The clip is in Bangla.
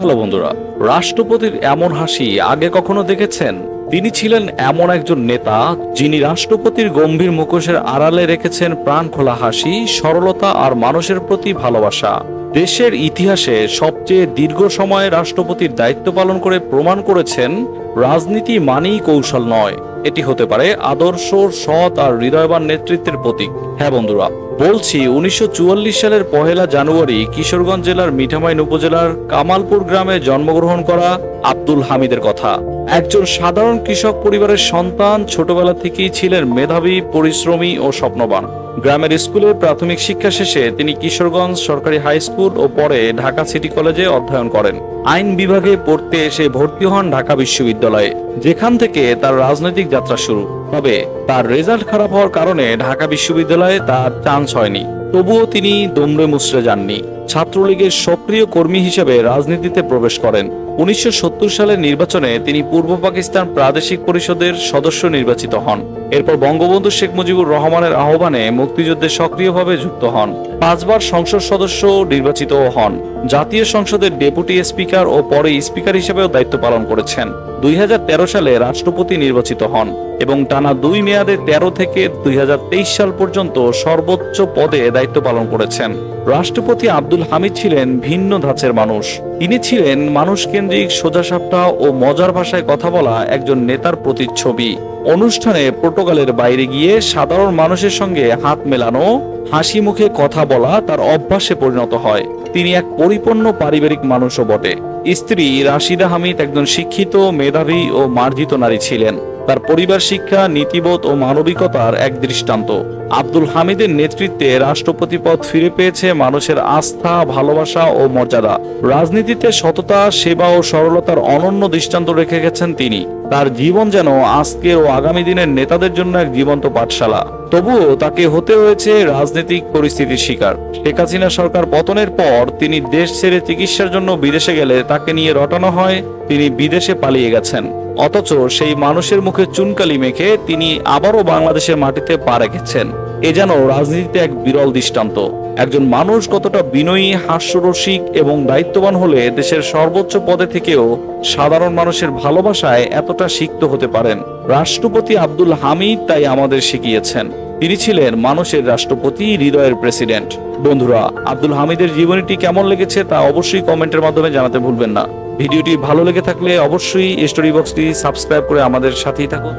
হ্যালো বন্ধুরা, রাষ্ট্রপতির এমন হাসি আগে কখনো দেখেছেন? তিনি ছিলেন এমন একজন নেতা যিনি রাষ্ট্রপতির গম্ভীর মুখোশের আড়ালে রেখেছেন প্রাণখোলা হাসি, সরলতা আর মানুষের প্রতি ভালোবাসা। দেশের ইতিহাসে সবচেয়ে দীর্ঘ সময় রাষ্ট্রপতির দায়িত্ব পালন করে প্রমাণ করেছেন রাজনীতি মানেই কৌশল নয়, এটি হতে পারে আদর্শ, সৎ আর হৃদয়বান নেতৃত্বের প্রতীক। হ্যাঁ বন্ধুরা, বলছি 1944 সালের 1 জানুয়ারি কিশোরগঞ্জ জেলার মিঠামইন উপজেলার কামালপুর গ্রামে জন্মগ্রহণ করা আব্দুল হামিদের কথা। একজন সাধারণ কৃষক পরিবারের সন্তান, ছোটবেলা থেকেই ছিলেন মেধাবী, পরিশ্রমী ও স্বপ্নবান। গ্রামের স্কুলে প্রাথমিক শিক্ষা শেষে তিনি কিশোরগঞ্জ সরকারি হাই স্কুল ও পরে ঢাকা সিটি কলেজে অধ্যয়ন করেন। আইন বিভাগে পড়তে এসে ভর্তি হন ঢাকা বিশ্ববিদ্যালয়ে, যেখান থেকে তার রাজনৈতিক যাত্রা শুরু। তবে তার রেজাল্ট খারাপ হওয়ার কারণে ঢাকা বিশ্ববিদ্যালয়ে তার চান্স হয়নি। তবুও তিনি দুমড়ে মুচড়ে যাননি। ছাত্রলীগের সক্রিয় কর্মী হিসেবে রাজনীতিতে প্রবেশ করেন। 1970 সালের নির্বাচনে তিনি পূর্ব পাকিস্তান প্রাদেশিক পরিষদের সদস্য নির্বাচিত হন। এরপর বঙ্গবন্ধু শেখ মুজিবুর রহমানের আহ্বানে মুক্তিযুদ্ধে সক্রিয়ভাবে যুক্ত হন। 5 বার সংসদ সদস্য নির্বাচিত হন। জাতীয় সংসদের ডেপুটি স্পিকার ও পরে স্পিকার হিসেবেও দায়িত্ব পালন করেছেন। 2013 সালে রাষ্ট্রপতি নির্বাচিত হন এবং টানা 2 মেয়াদে 13 থেকে 2023 সাল পর্যন্ত সর্বোচ্চ পদে দায়িত্ব পালন করেছেন। রাষ্ট্রপতি আব্দুল হামিদ ছিলেন ভিন্ন ধাঁচের মানুষ। তিনি ছিলেন মানুষকেন্দ্রিক, সোজাসাপটা ও মজার ভাষায় কথা বলা একজন নেতার প্রতিচ্ছবি। অনুষ্ঠানে প্রোটোকলের বাইরে গিয়ে সাধারণ মানুষের সঙ্গে হাত মেলানো, হাসি মুখে কথা বলা তার অভ্যাসে পরিণত হয়। তিনি এক পরিপূর্ণ পারিবারিক মানুষও বটে। স্ত্রী রাশিদা হামিদ একজন শিক্ষিত, মেধাবী ও মার্জিত নারী ছিলেন। তার পরিবার শিক্ষা, নীতিবোধ ও মানবিকতার এক দৃষ্টান্ত। আব্দুল হামিদের নেতৃত্বে রাষ্ট্রপতি পদ ফিরে পেয়েছে মানুষের আস্থা, ভালোবাসা ও মর্যাদা। রাজনীতিতে সততা, সেবা ও সরলতার অনন্য দৃষ্টান্ত রেখে গেছেন তিনি। তার জীবন যেন আজকের ও আগামী দিনের নেতাদের জন্য এক জীবন্ত পাঠশালা। তবুও তাকে হতে হয়েছে রাজনৈতিক পরিস্থিতির শিকার। শেখ হাসিনা সরকার পতনের পর তিনি দেশ ছেড়ে চিকিৎসার জন্য বিদেশে গেলে তাকে নিয়ে রটানো হয় তিনি বিদেশে পালিয়ে গেছেন। অথচ সেই মানুষের মুখে চুনকালি মেখে তিনি আবারও বাংলাদেশের মাটিতে পা রেখেছেন। এ যেন রাজনীতিতে এক বিরল দৃষ্টান্ত। একজন মানুষ কতটা বিনয়ী, হাস্যরসিক এবং দায়িত্ববান হলে দেশের সর্বোচ্চ পদে থেকেও সাধারণ মানুষের ভালোবাসায় এতটা সিক্ত হতে পারেন। রাষ্ট্রপতি আব্দুল হামিদ তাই আমাদের শিখিয়েছেন। তিনি ছিলেন মানুষের রাষ্ট্রপতি, হৃদয়ের প্রেসিডেন্ট। বন্ধুরা, আব্দুল হামিদের জীবনীটি কেমন লেগেছে তা অবশ্যই কমেন্টের মাধ্যমে জানাতে ভুলবেন না। ভিডিওটি ভালো লেগে থাকলে অবশ্যই স্টোরি বক্সটি সাবস্ক্রাইব করে আমাদের সাথেই থাকুন।